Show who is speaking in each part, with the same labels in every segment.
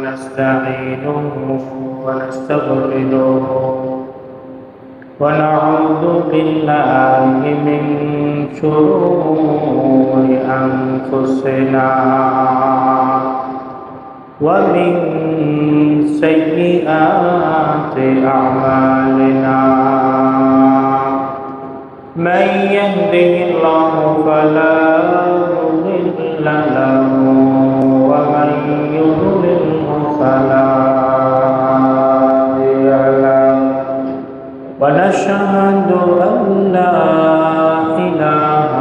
Speaker 1: ونستعينه ونستغفره ونعوذ بالله من شرور أنفسنا ومن سيئات أعمالنا من يهده الله فلا مضل له ومن يضلله فلا هادي له ونشهد أن لا إله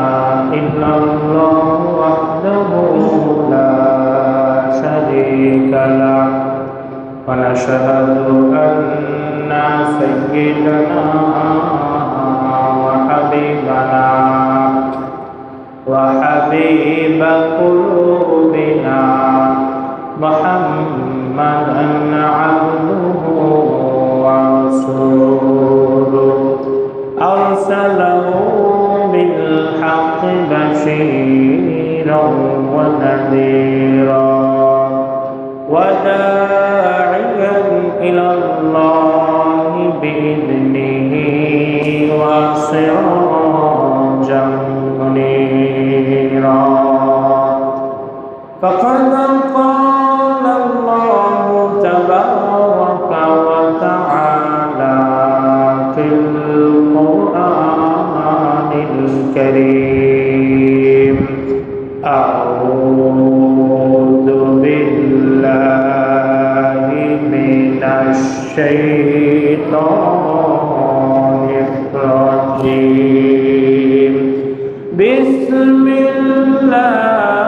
Speaker 1: إلا الله وحده لا شريك له ونشهد أن سيدنا وحبيبنا وحبيب قلوبنا محمدا عبده ورسوله أرسله بالحق بشيرا ونذيرا وداعيا إلى الله بإذنه وسراجا منيرا فقد قال الله تبارك وتعالى في القرآن الكريم أعوذ بالله من الشيطان الرجيم بسم الله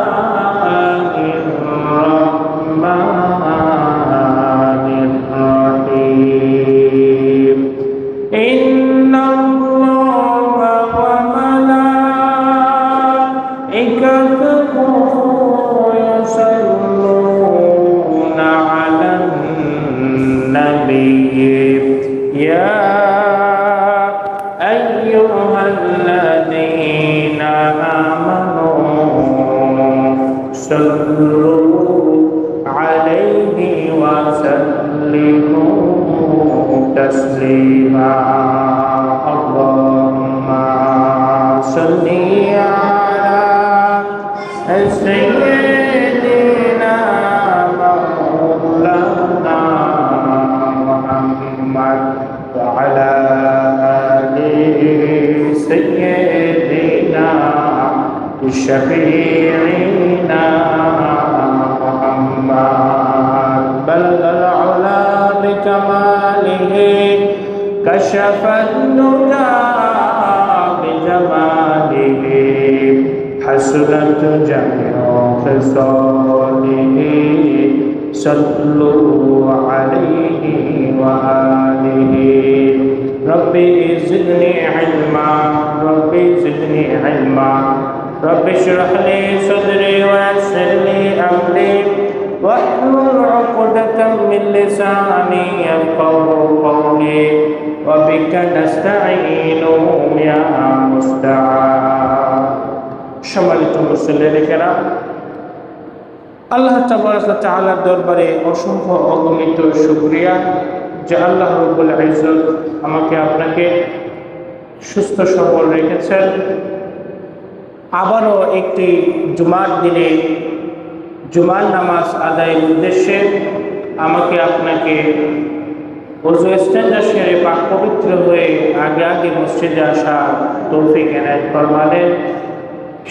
Speaker 1: الرحمن الرحيم إن الله وملائكته يصلون على النبي يا أيها الذين آمنوا صلوا عليه وسلموا تسليما اللهم صل على سيدنا مولانا محمد وعلى آل سيدنا شفيعنا محمد بلغ العلا بكماله كشف الدجى بجماله حسنت جميع خصاله صلوا عليه وآله ربي زدني علما ربي زدني علما رب اشرح لي صدري ويسر لي أمري واحلل عقدة من لساني يفقهوا قولي وبك نستعين يا مستعان সম্মানিত মুসল্লিরা আল্লাহ তাবারক ওয়া তাআলার দরবারে অসংখ্য অগণিত শুকরিয়া যে আল্লাহ রাব্বুল ইজ্জত আমাকে আপনাকে সুস্থ সবল রেখেছেন। আবারও একটি জুমার দিনে জুমার নামাজ আদায়ের উদ্দেশ্যে আমাকে আপনাকে ওযু ইস্তেঞ্জা সেরে পাক পবিত্র হয়ে আগে আগে মসজিদে আসা তৌফিক এনায়েত ফরমালেন।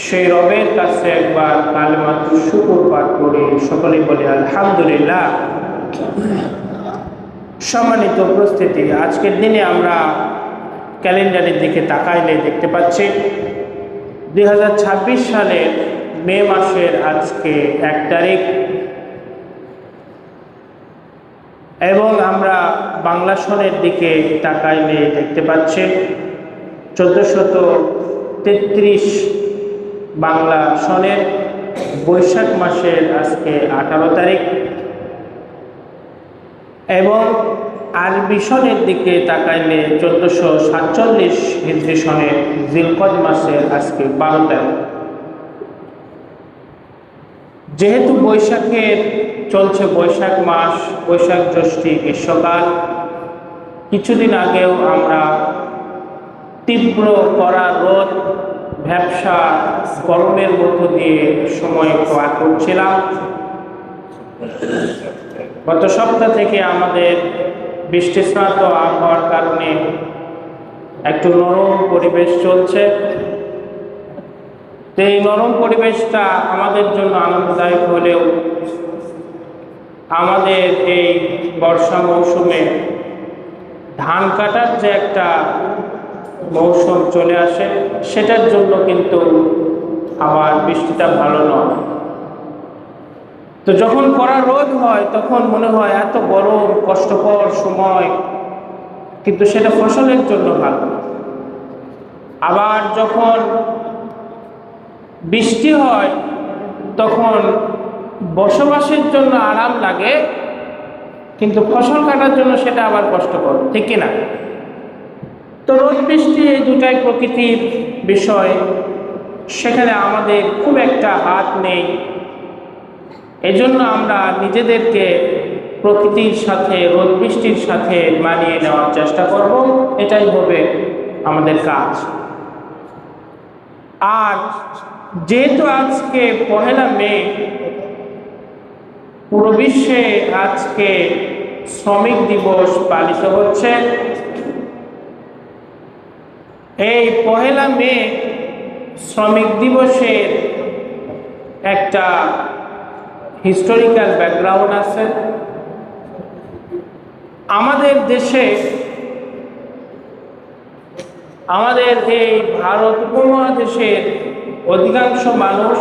Speaker 1: সেই রবের কাছে একবার কালেমাতুশ শুকর পাঠ করি, সকলেই বলি আলহামদুলিল্লাহ। সম্মানিত উপস্থিতি, আজকের দিনে আমরা ক্যালেন্ডারের দিকে তাকাইলে দেখতে পাচ্ছি 2026 সালের মে মাসের আজকে 1 তারিখ এবং আমরা বাংলা সনের দিকে তাকাইলে দেখতে পাচ্ছি 1433 বাংলা সনের বৈশাখ মাসের আজকে 18 তারিখ এবং আরবি সনের দিকে তাকাইলে 1447 হিজরি সনের জিলকদ মাসের আজকে 12 তারিখ। যেহেতু বৈশাখের চলছে বৈশাখ মাস, বৈশাখ জ্যৈষ্ঠী গ্রীষ্মকাল। কিছুদিন আগেও আমরা তীব্র কড়া রোদ, ভ্যাপসা গরমের মধ্য দিয়ে সময় পার করছিলাম। গত সপ্তাহ থেকে আমাদের বৃষ্টিস্নাত আবহাওয়ার কারণে একটু নরম পরিবেশ চলছে। তো এই নরম পরিবেশটা আমাদের জন্য আনন্দদায়ক হলেও আমাদের এই বর্ষা মৌসুমে ধান কাটার যে একটা মৌসুম চলে আসে, সেটার জন্য কিন্তু আবার বৃষ্টিটা ভালো নয়। তো যখন কড়া রোদ হয় তখন মনে হয় এত গরম, কষ্টকর সময়, কিন্তু সেটা ফসলের জন্য ভালো। আবার যখন বৃষ্টি হয় তখন বসবাসের জন্য আরাম লাগে, কিন্তু ফসল কাটার জন্য সেটা আবার কষ্টকর, ঠিক কিনা? তো রোদ বৃষ্টি এই দুটাই প্রকৃতির বিষয়, সেখানে আমাদের খুব একটা হাত নেই। এজন্য আমরা নিজেদেরকে প্রকৃতির সাথে, রোদ বৃষ্টির সাথে মানিয়ে নেওয়ার চেষ্টা করব, এটাই হবে আমাদের কাজ। আর যেহেতু আজকে 1 মে, পুরো বিশ্বে আজকে শ্রমিক দিবস পালিত হচ্ছে। এই 1 মে শ্রমিক দিবসের একটা হিস্টোরিক্যাল ব্যাকগ্রাউন্ড আছে। আমাদের দেশে, আমাদের এই ভারত উপমহাদেশের অধিকাংশ মানুষ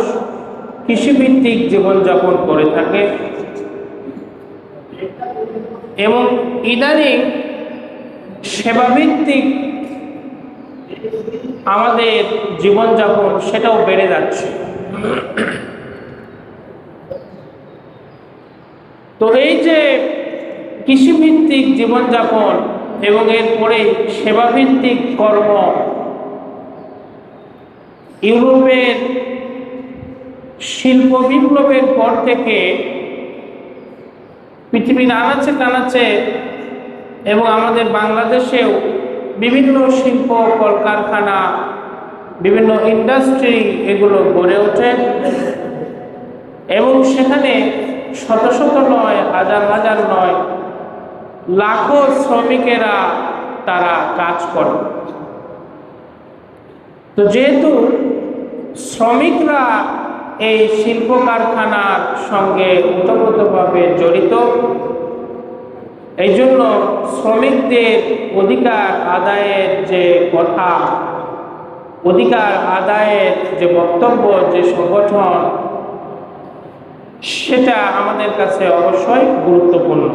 Speaker 1: কৃষিভিত্তিক জীবনযাপন করে থাকে এবং ইদানিং সেবাভিত্তিক আমাদের জীবনযাপন সেটাও বেড়ে যাচ্ছে। তো এই যে কৃষিভিত্তিক জীবনযাপন এবং এরপরে সেবাভিত্তিক কর্ম, ইউরোপের শিল্প বিপ্লবের পর থেকে পৃথিবীর আনাচে কানাচে এবং আমাদের বাংলাদেশেও বিভিন্ন শিল্প কলকারখানা, বিভিন্ন ইন্ডাস্ট্রি এগুলো গড়ে ওঠে এবং সেখানে শত শত নয়, হাজার হাজার নয়, লাখো শ্রমিকেরা তারা কাজ করে। তো যেহেতু শ্রমিকরা এই শিল্প কারখানার সঙ্গে ওতপ্রোতভাবে জড়িত, এই জন্য শ্রমিকদের অধিকার আদায়ের যে কথা, অধিকার আদায়ের যে বক্তব্য, যে সংগঠন, সেটা আমাদের কাছে অবশ্যই গুরুত্বপূর্ণ।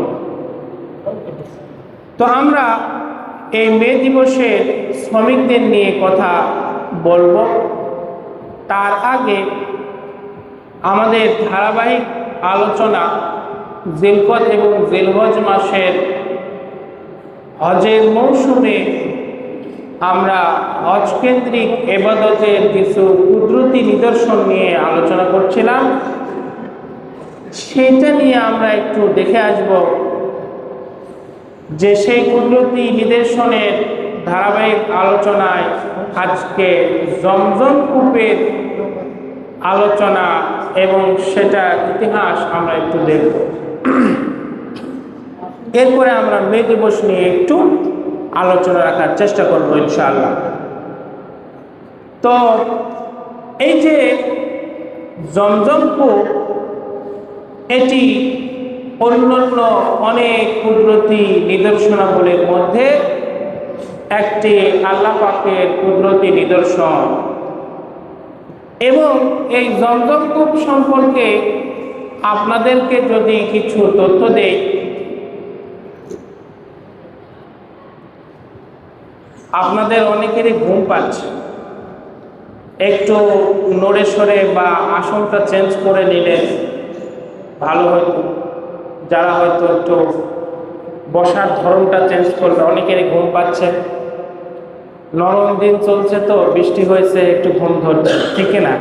Speaker 1: তো আমরা এই মে দিবসের শ্রমিকদের নিয়ে কথা বলবো। তার আগে আমাদের ধারাবাহিক আলোচনা জিলকদ এবং জিলহজ মাসের হজের মৌসুমে আমরা হজ কেন্দ্রিক ইবাদতের কিছু কুদরতি নিদর্শন নিয়ে আলোচনা করছিলাম। সেটা নিয়ে আমরা একটু দেখে আসব যে সেই কুদরতি নিদর্শনের ধারাবাহিক আলোচনায় আজকে জমজম কূপের আলোচনা এবং সেটার ইতিহাস আমরা একটু দেখব। এরপরে আমরা মে দিবস নিয়ে একটু আলোচনা রাখার চেষ্টা করব ইনশাআল্লাহ। তো এই যে জমজম কূপ, এটি অন্যান্য অনেক কুদরতি নিদর্শনাবলীর মধ্যে একটি আল্লাহ পাকের কুদরতি নিদর্শন। এবং এই জমজম কূপ সম্পর্কে আপনাদেরকে যদি কিছু তথ্য দেই, আপনাদের অনেকেরই ঘুম পাচ্ছে, একটু নড়ে সরে বা আসনটা চেঞ্জ করে নিলে ভালো হতো। যারা হয়তো একটু বসার ধরনটা চেঞ্জ করবে, অনেকেরই ঘুম পাচ্ছে। নরম দিন চলছে, তো বৃষ্টি হয়েছে, একটু ঘুম ধরছে, ঠিক না?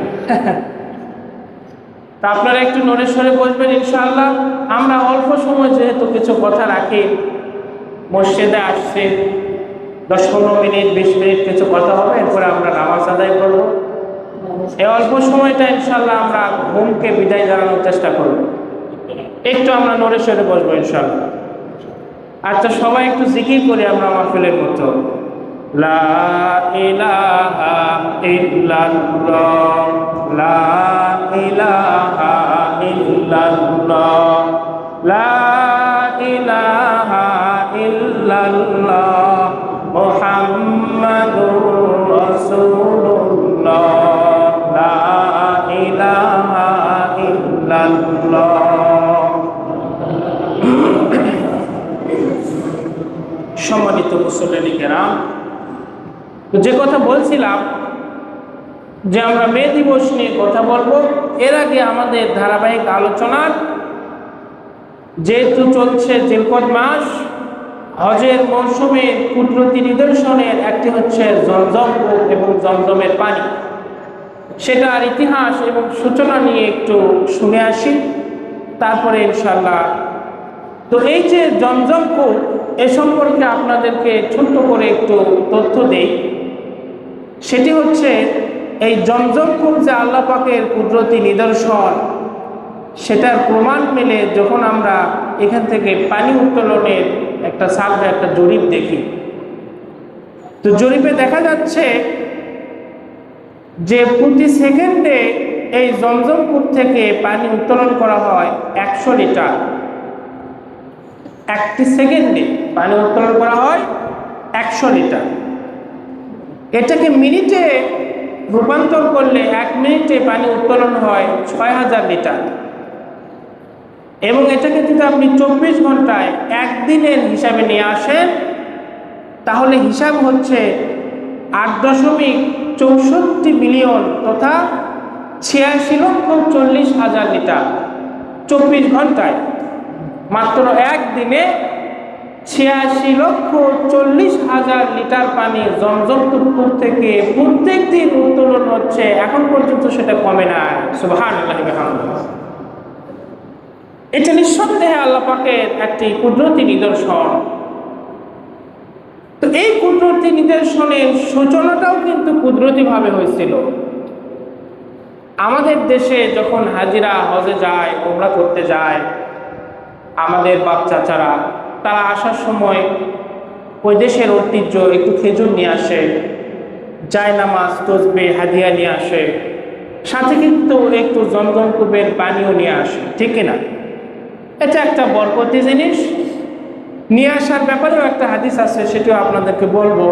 Speaker 1: তা আপনারা একটু নড়ে সরে বসবেন ইনশাআল্লাহ। আমরা অল্প সময় যেহেতু কিছু কথা রাখি, মসজিদে আসছে 10-15 মিনিট 20 মিনিট কিছু কথা হবে, এরপরে আমরা নামাজ আদায় করব। এই অল্প সময়টা ইনশাআল্লাহ আমরা ঘুমকে বিদায় জানানোর চেষ্টা করব। একটু আমরা নড়ে সরে বসবো ইনশাআল্লাহ। আচ্ছা, সবাই একটু জিকির করি আমরা মাহফিলের মতো। লা ইলাহা ইল্লাল্লাহ, লা ইলাহা ইল্লাল্লাহ, লা ইলাহা ইল্লাল্লাহ, মুহাম্মাদুর রাসূলুল্লাহ, লা ইলাহা ইল্লাল্লাহ। সম্মানিত মুসল্লিন কেরাম, যে কথা বলছিলাম যে আমরা মে দিবস নিয়ে কথা বলবো, এর আগে আমাদের ধারাবাহিক আলোচনার যেহেতু চলছে জিলকদ মাস, হজের মৌসুমের কুদরতি নিদর্শনের একটি হচ্ছে জমজম কূপ এবং জমজমের পানি, সেটার ইতিহাস এবং সূচনা নিয়ে একটু শুনে আসি, তারপরে ইনশাআল্লাহ। তো এই যে জমজম কূপ, এ সম্পর্কে আপনাদেরকে ছোট্ট করে একটু তথ্য দেই। সেটি হচ্ছে এই জমজম কূপ যে আল্লাহ পাকের কুদরতি নিদর্শন, সেটার প্রমাণ মেলে যখন আমরা এখান থেকে পানি উত্তোলনের একটা সার্ভে, একটা জরিপ দেখি। তো জরিপে দেখা যাচ্ছে যে প্রতি সেকেন্ডে এই জমজম কূপ থেকে পানি উত্তোলন করা হয় 100 লিটার। একটি সেকেন্ডে পানি উত্তোলন করা হয় 100 লিটার। এটাকে মিনিটে রূপান্তর করলে 1 মিনিটে পানি উত্তোলন হয় 6000 লিটার। এবং এটাকে যদি আপনি 24 ঘন্টায় একদিনের হিসাবে নিয়ে আসেন, তাহলে হিসাব হচ্ছে 8.64 বিলিয়ন তথা 86,40,000 লিটার। 24 ঘন্টায় মাত্র একদিনে 86,40,000 লিটার পানি জমজম কূপ থেকে প্রত্যেক দিন উত্তোলন হচ্ছে। এখন পর্যন্ত সেটা কমে নাই। সুবহানাল্লাহ। এটা নিঃসন্দেহে আল্লাহ পাকের একটি কুদরতি নিদর্শন। তো এই কুদরতি নিদর্শনের সূচনাটাও কিন্তু কুদরতিভাবে হয়েছিল। আমাদের দেশে যখন হাজিরা হজে যায়, ওমরা করতে যায়, আমাদের বাপ চাচারা, তারা আসার সময় ওই দেশের ঐতিহ্য একটু খেজুর নিয়ে আসে, জায়নামাজ, তসবিহ, হাদিয়া নিয়ে আসে, সাথে কিন্তু একটু জমজম কূপের পানিও নিয়ে আসে, ঠিক কিনা? এটা একটা বরকতি জিনিস। নিয়ে আসার ব্যাপারেও একটা হাদিস আছে, সেটিও আপনাদেরকে বলবো।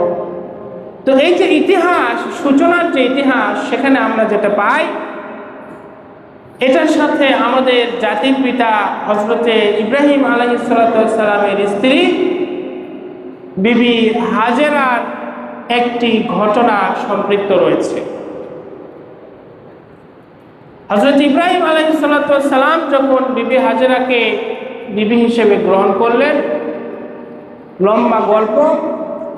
Speaker 1: তো এই যে ইতিহাস, সূচনার যে ইতিহাস, সেখানে আমরা যেটা পাই, এটার সাথে আমাদের জাতির পিতা হযরতে ইব্রাহিম আলাইহিস সালামের স্ত্রী বিবি হাজেরার একটি ঘটনা সম্পৃক্ত রয়েছে। হযরত ইব্রাহিম আলাইহিস সালাম যখন বিবি হাজেরাকে বিবি হিসেবে গ্রহণ করলেন, লম্বা গল্প।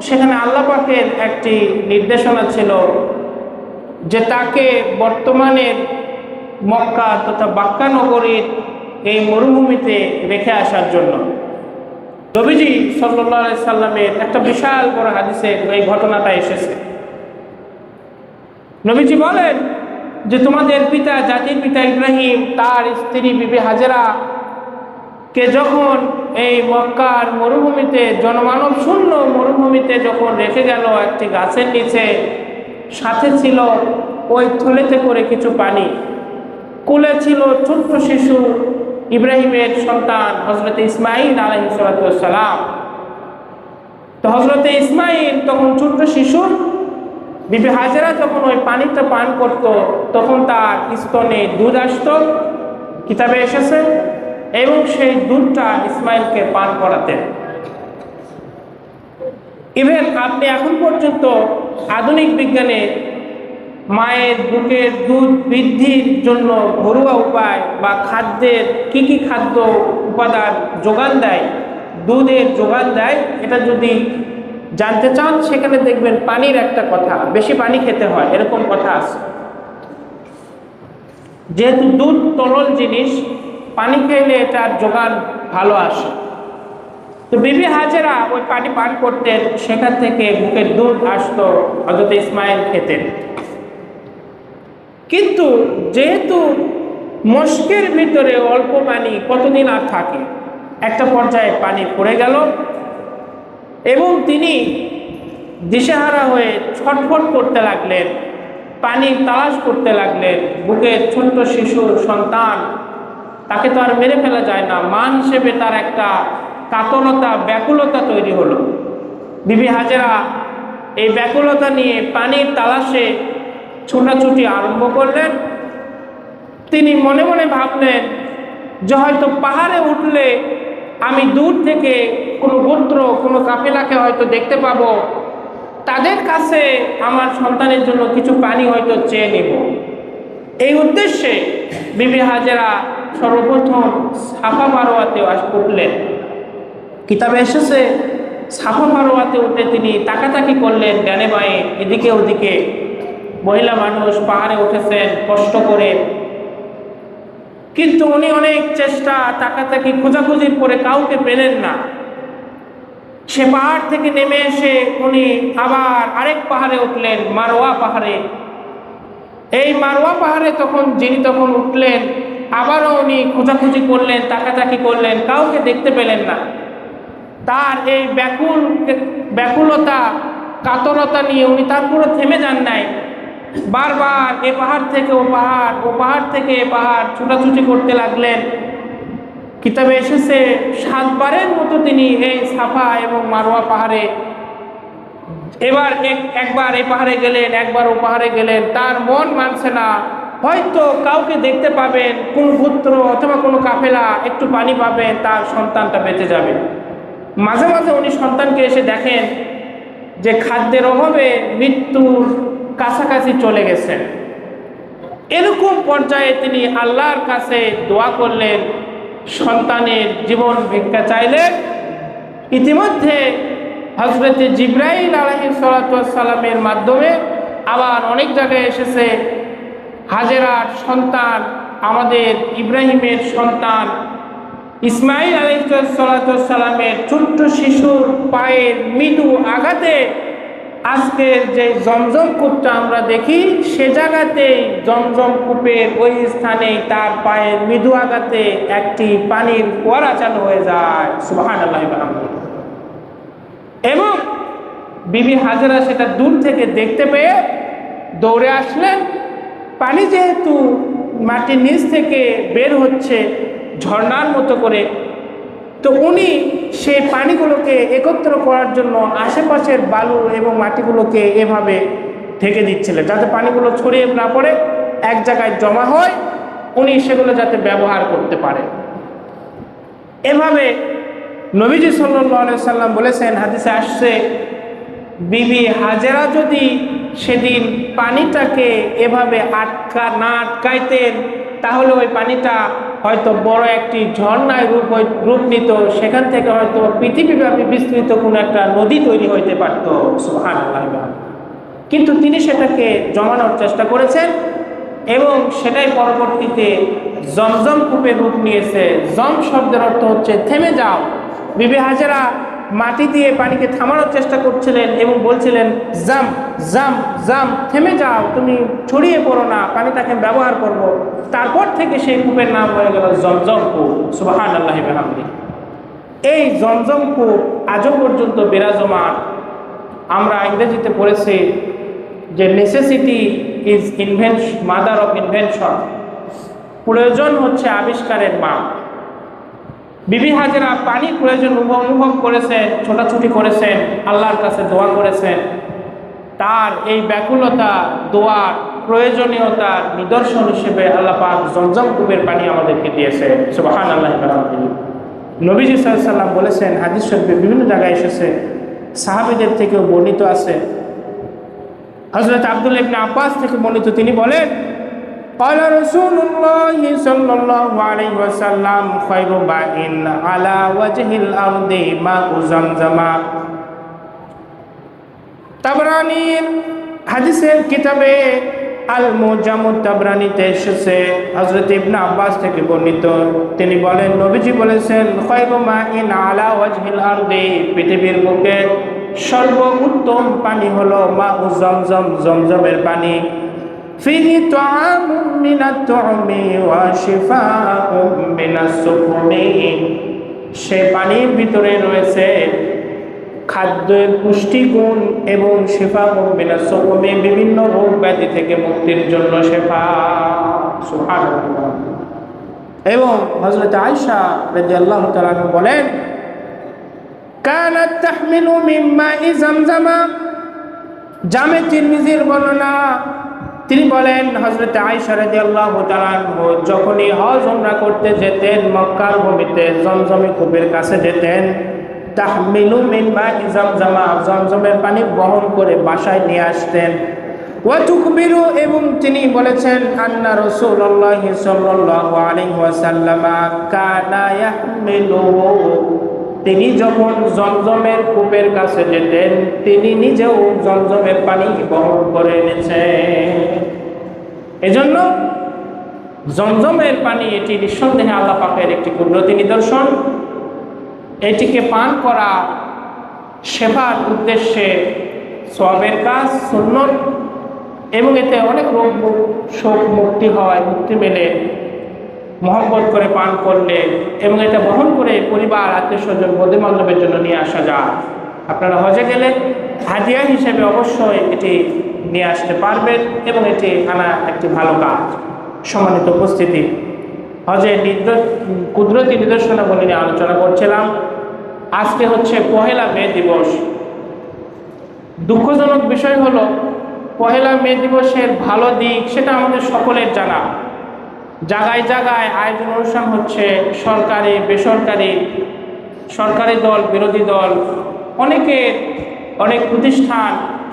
Speaker 1: সেখানে আল্লাহ পাকের একটি নির্দেশনা ছিল যে তাকে বর্তমানের মক্কা তথা বাক্কা নগরীর এই মরুভূমিতে রেখে আসার জন্য। নবীজি সাল্লাল্লাহু আলাইহি সাল্লামের একটা বিশাল বড় হাদিসে এই ঘটনাটা এসেছে। নবীজি বলেন যে তোমাদের পিতা, জাতির পিতা ইব্রাহিম তার স্ত্রী বিবি হাজেরা কে যখন এই মক্কার মরুভূমিতে, জনমানব শূন্য মরুভূমিতে যখন রেখে গেল একটি গাছের নিচে, সাথে ছিল ওই থলেতে করে কিছু পানি, কোলে ছিল ছোট্ট শিশু ইব্রাহিমের সন্তান হযরত ইসমাঈল আলাইহিস সালাম। তো হযরত ইসমাঈল তখন ছোট্ট শিশু, বিবি হাজেরা যখন ওই পানিটা পান করত, তখন তার স্তনে দুধ আসত, কিতাবে এসেছে, এবং সেই দুধটা ইসমাঈলকে পান করাতেন। ইভেন আপনি এখন পর্যন্ত আধুনিক বিজ্ঞানে মায়ের বুকের দুধ বৃদ্ধির জন্য ঘরোয়া উপায় বা খাদ্যের কি কি খাদ্য উপাদান যোগান দেয়, দুধের যোগান দেয়, এটা যদি জানতে চান, সেখানে দেখবেন পানির একটা কথা, বেশি পানি খেতে হয়, এরকম কথা আছে। যেহেতু দুধ তরল জিনিস, পানি খেলে এটার যোগান ভালো আসে। তো বিবি হাজেরা ওই পানি পান করতেন, সেখান থেকে বুকের দুধ আসতো, হযরত ইসমাইল খেতেন। কিন্তু যেহেতু মস্কের ভিতরে অল্প পানি কতদিন আর থাকে, একটা পর্যায়ে পানি পড়ে গেল এবং তিনি দিশেহারা হয়ে ছটফট করতে লাগলেন, পানি তালাশ করতে লাগলেন। বুকের ছোট্ট শিশুর সন্তান, তাকে তো আর মেরে ফেলা যায় না, মা হিসেবে তার একটা কাতরতা, ব্যাকুলতা তৈরি হলো। বিবি হাজেরা এই ব্যাকুলতা নিয়ে পানির তালাশে ছোটাছুটি আরম্ভ করলেন। তিনি মনে মনে ভাবলেন যে হয়তো পাহাড়ে উঠলে আমি দূর থেকে কোনো গোত্র, কোনো কাফেলাকে হয়তো দেখতে পাবো, তাদের কাছে আমার সন্তানের জন্য কিছু পানি হয়তো চেয়ে নেব। এই উদ্দেশ্যে বিবি হাজেরা সর্বপ্রথম সাফা মারওয়াতে উঠলেন। কিতাবে এসেছে সাফা মারওয়াতে উঠে তিনি তাকাতাকি করলেন ডানে বাঁয়ে, এদিকে ওদিকে। মহিলা মানুষ পাহাড়ে উঠেছেন কষ্ট করে, কিন্তু উনি অনেক চেষ্টা, তাকাতাকি, খোঁজাখুঁজির পরে কাউকে পেলেন না। সে পাহাড় থেকে নেমে এসে উনি আবার আরেক পাহাড়ে উঠলেন, মারওয়া পাহাড়ে। এই মারওয়া পাহাড়ে যিনি উঠলেন, আবারও উনি খোঁজাখুঁজি করলেন, তাকাতাকি করলেন, কাউকে দেখতে পেলেন না। তার এই ব্যাকুলতা, কাতরতা নিয়ে উনি তারপরে থেমে যান নাই। বারবার এ পাহাড় থেকে ও পাহাড়, ও পাহাড় থেকে এ পাহাড় ছুটাছুটি করতে লাগলেন। কিতাবে এসেছে 7 বারের মতো তিনি এই সাফা এবং মারওয়া পাহাড়ে, এবার একবার এই পাহাড়ে গেলেন, একবার ও পাহাড়ে গেলেন। তার মন মানছে না, হয়তো কাউকে দেখতে পাবেন, কোন পুত্র অথবা কোনো কাফেলা একটু পানি পাবেন, তার সন্তানটা বেঁচে যাবে। মাঝে মাঝে উনি সন্তানকে এসে দেখেন যে খাদ্যের অভাবে মৃত্যুর কাছাকাছি চলে গেছেন। এরকম পর্যায়ে তিনি আল্লাহর কাছে দোয়া করলেন, সন্তানের জীবন ভিক্ষা চাইলেন। ইতিমধ্যে হযরত জিবরাইল আলাইহিস সালাতু ওয়াস সালামের মাধ্যমে আবার অনেক জায়গায় এসেছে হাজেরার সন্তান, আমাদের ইব্রাহিমের সন্তান ইসমাইল আলাইহিস সালাতু ওয়াস সালামের ছোট্ট শিশুর পায়ের মৃদু আঘাতে আজকের যে জমজম কূপটা আমরা দেখি, সে জায়গাতেই জমজম কূপের ওই স্থানেই তার পায়ের মৃদু আঘাতে একটি পানির ফোয়ারা চালু হয়ে যায়। সুবহানাল্লাহি ওয়া বিহামদিহি। এবং বিবি হাজেরা সেটা দূর থেকে দেখতে পেয়ে দৌড়ে আসলেন। পানি যেহেতু মাটির নিচ থেকে বের হচ্ছে ঝর্ণার মতো করে, তো উনি সেই পানিগুলোকে একত্র করার জন্য আশেপাশের বালু এবং মাটিগুলোকে এভাবে ঢেকে দিচ্ছিলেন, যাতে পানিগুলো ছড়িয়ে না পড়ে, এক জায়গায় জমা হয়, উনি সেগুলো যাতে ব্যবহার করতে পারেন। এভাবে নবীজি সাল্লাল্লাহু আলাইহি সাল্লাম বলেছেন, হাদিসে আসছে, বিবি হাজেরা যদি সেদিন পানিটাকে এভাবে আটকাইতেন, তাহলে ওই পানিটা হয়তো বড় একটি ঝর্ণায় রূপ নিত, সেখান থেকে হয়তো পৃথিবীব্যাপী বিস্তৃত কোনো একটা নদী তৈরি হইতে পারত। সুবহানাল্লাহ। কিন্তু তিনি সেটাকে জমানোর চেষ্টা করেছেন এবং সেটাই পরবর্তীতে জমজম কূপের রূপ নিয়েছে। জম শব্দের অর্থ হচ্ছে থেমে যাও। বিবি হাজেরা মাটি দিয়ে পানিকে থামানোর চেষ্টা করছিলেন এবং বলছিলেন, জাম জাম জাম, থেমে যাও, তুমি ছড়িয়ে পড়ো না, পানিটাকে ব্যবহার করব। তারপর থেকে সেই কূপের নাম হয়ে গেল জমজম কূপ। সুবহানাল্লাহি ওয়া বিহামদিহি। এই জমজম কূপ আজও পর্যন্ত বিরাজমান। আমরা ইংরেজিতে পড়েছি যে necessity is mother of invention, প্রয়োজন হচ্ছে আবিষ্কারের মা। বিবি হাজেরা পানির প্রয়োজন অনুভব করেছেন, ছোটাছুটি করেছেন, আল্লাহর কাছে দোয়া করেছেন। তার এই ব্যাকুলতা, দোয়ার প্রয়োজনীয়তার নিদর্শন হিসেবে আল্লাহ পাক জমজম কূপের পানি আমাদেরকে দিয়েছে। সুবহানাল্লাহি ওয়া বিহামদিহি। নবীজি সাল্লাল্লাহু আলাইহি ওয়াসাল্লাম বলেছেন, হাদিস শরীফে বিভিন্ন জায়গায় এসেছে, সাহাবীদের থেকেও বর্ণিত আছে। হযরত আব্দুল্লাহ ইবনে আব্বাস থেকে বর্ণিত, তিনি বলেন, قال رسول الله صلى الله عليه وسلم خير ماء على وجه الأرض ماء زمزم। তাবরানীর হাদিসের কিতাবে আল মুজামুত তাবরানীতে এসেছে হযরত ইবনে আব্বাস থেকে বর্ণিত, তিনি বলেন নবীজি বলেছেন খায়রু মাইন আলা ওয়াজহিল আরদি, পৃথিবীর বুকে সর্বোত্তম পানি হলো মাউ জমজম, জমজমের পানি। ফিহি তুআমুম মিনাত তুআমি ওয়া শিফাউম মিনাস সুকুমি, সে পানির ভিতরে রয়েছে খাদ্যের পুষ্টিগুণ এবং শিফাউম মিনাস সুকুমি, বিভিন্ন রোগ ব্যাধি থেকে মুক্তির জন্য শিফা। সুবহানাল্লাহ। এবং হযরত আয়েশা রাদিয়াল্লাহু তাআলা বলেন কানাত তাহমিলু মিন মাই জামজামা, জামে তিরমিজির বর্ণনা, তিনি বলেন হযরত আয়েশা রাদিয়াল্লাহু তাআলা যখনই হজ উমরা করতে যেতেন মক্কার ভূমিতে জমজমের কূপের কাছে যেতেন, তাহমিলু মিন মাই জামজামা, জমজমের পানি বহন করে বাসায় নিয়ে আসতেন। ওয়া তুকবিরু, এবং তিনি বলেছেন আন্না রাসূলুল্লাহ সাল্লাল্লাহু আলাইহি ওয়াসাল্লাম কানা ইয়াহমিলু, তিনি যখন জমজমের কূপের কাছে যেতেন তিনি নিজেও জমজমের পানি বহন করে এনেছেন। এজন্য জমজমের পানি এটি নিঃসন্দেহে আল্লাহ পাকের একটি কুদরতি নিদর্শন। এটিকে পান করা সেবার উদ্দেশ্যে সওয়াবের কাজ, সুন্নত, এবং এতে অনেক রোগ শোক মুক্তি হয়, মুক্তি মেলে মহব্বত করে পান করলে, এবং এটা বহন করে পরিবার আত্মীয় স্বজন বন্ধু বান্ধবের জন্য নিয়ে আসা যায়। আপনারা হজে গেলে হাদিয়া হিসেবে অবশ্যই এটি নিয়ে আসতে পারবেন এবং এটি আনা একটি ভালো কাজ। সম্মানিত উপস্থিতি, হজে কুদরতি নিদর্শনাবলী নিয়ে আলোচনা করছিলাম। আজকে হচ্ছে পহেলা মে দিবস। দুঃখজনক বিষয় হলো পহেলা মে দিবসের ভালো দিক সেটা আমাদের সকলের জানা। জায়গায় জায়গায় আয়োজন অনুষ্ঠান হচ্ছে, সরকারি বেসরকারি, সরকারি দল বিরোধী দল, অনেক প্রতিষ্ঠান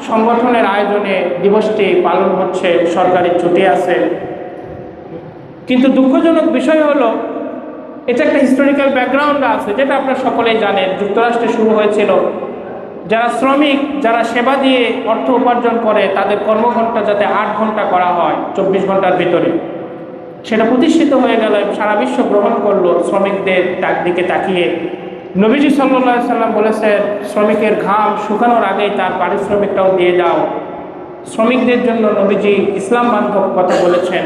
Speaker 1: সংগঠনের আয়োজনে দিবসটি পালন হচ্ছে, সরকারি ছুটি আছে। কিন্তু দুঃখজনক বিষয় হলো এটা একটা হিস্টোরিক্যাল ব্যাকগ্রাউন্ড আছে, যেটা আপনারা সকলেই জানেন। যুক্তরাষ্ট্রে শুরু হয়েছিল। যারা শ্রমিক, যারা সেবা দিয়ে অর্থ উপার্জন করে, তাদের কর্মঘণ্টা যাতে 8 ঘন্টা করা হয় 24 ঘন্টার ভিতরে, সেটা প্রতিষ্ঠিত হয়ে গেল এবং সারা বিশ্ব গ্রহণ করলো শ্রমিকদের দিকে তাকিয়ে। নবীজি সাল্লাল্লাহু আলাইহি সাল্লাম বলেছেন শ্রমিকের ঘাম শুকানোর আগেই তার পারিশ্রমিকটাও দিয়ে দাও। শ্রমিকদের জন্য নবীজি ইসলাম বান্ধব কথা বলেছেন।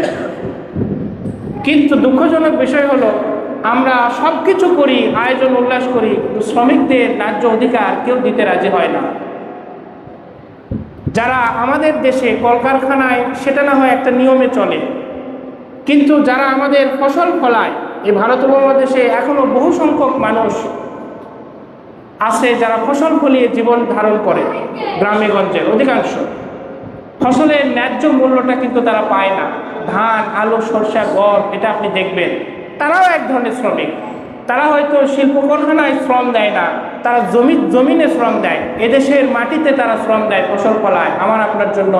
Speaker 1: কিন্তু দুঃখজনক বিষয় হলো আমরা সব কিছু করি, আয়োজন উল্লাস করি, শ্রমিকদের ন্যায্য অধিকার কেউ দিতে রাজি হয় না। যারা আমাদের দেশে কলকারখানায় সেটা না হয় একটা নিয়মে চলে, কিন্তু যারা আমাদের ফসল ফলায়, এই ভারত উপমহাদেশে এখনো বহু সংখ্যক মানুষ আছে যারা ফসল ফলিয়ে জীবন ধারণ করে। গ্রামে গঞ্জের অধিকাংশ ফসলের ন্যায্য মূল্যটা কিন্তু তারা পায় না। ধান, আলু, সরষা, গম, এটা আপনি দেখবেন তারাও এক ধরনের শ্রমিক। তারা হয়তো শিল্প কারখানায় শ্রম দেয় না, তারা জমিনে শ্রম দেয়, এদেশের মাটিতে তারা শ্রম দেয়, ফসল ফলায়, আমার আপনার জন্য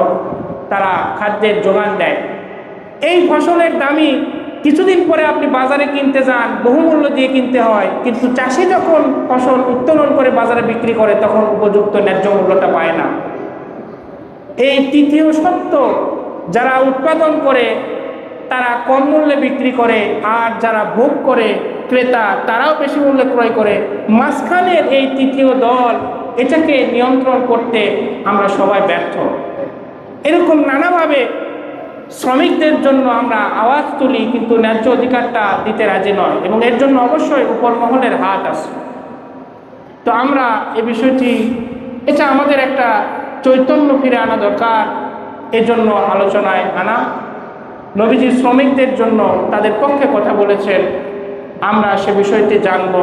Speaker 1: তারা খাদ্যের যোগান দেয়। এই ফসলের দামই কিছুদিন পরে আপনি বাজারে কিনতে যান, বহুমূল্য দিয়ে কিনতে হয়, কিন্তু চাষি যখন ফসল উত্তোলন করে বাজারে বিক্রি করে তখন উপযুক্ত ন্যায্য মূল্যটা পায় না। এই তৃতীয় সত্য, যারা উৎপাদন করে তারা কম মূল্যে বিক্রি করে, আর যারা ভোগ করে ক্রেতা তারাও বেশি মূল্যে ক্রয় করে। মাঝখানের এই তৃতীয় দল, এটাকে নিয়ন্ত্রণ করতে আমরা সবাই ব্যর্থ। এরকম নানাভাবে শ্রমিকদের জন্য আমরা আওয়াজ তুলি, কিন্তু ন্যায্য অধিকারটা দিতে রাজি নয়, এবং এর জন্য অবশ্যই উপর মহলের হাত আছে। তো আমরা এই বিষয়টি, এটা আমাদের একটা চৈতন্য ফিরে আনা দরকার, এজন্য আলোচনায় আনা। নবীজি শ্রমিকদের জন্য তাদের পক্ষে কথা বলেছেন, আমরা সে বিষয়টি জানব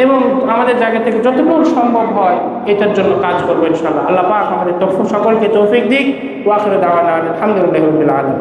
Speaker 1: এবং আমাদের জায়গা থেকে যতটুকু সম্ভব হয় এটার জন্য কাজ করবো ইনশাআল্লাহ। আল্লাহ পাক আমাদের সকলকে তৌফিক দিক। ওয়া আখিরু দাওয়ানা আলহামদুলিল্লাহি রাব্বিল আলামিন।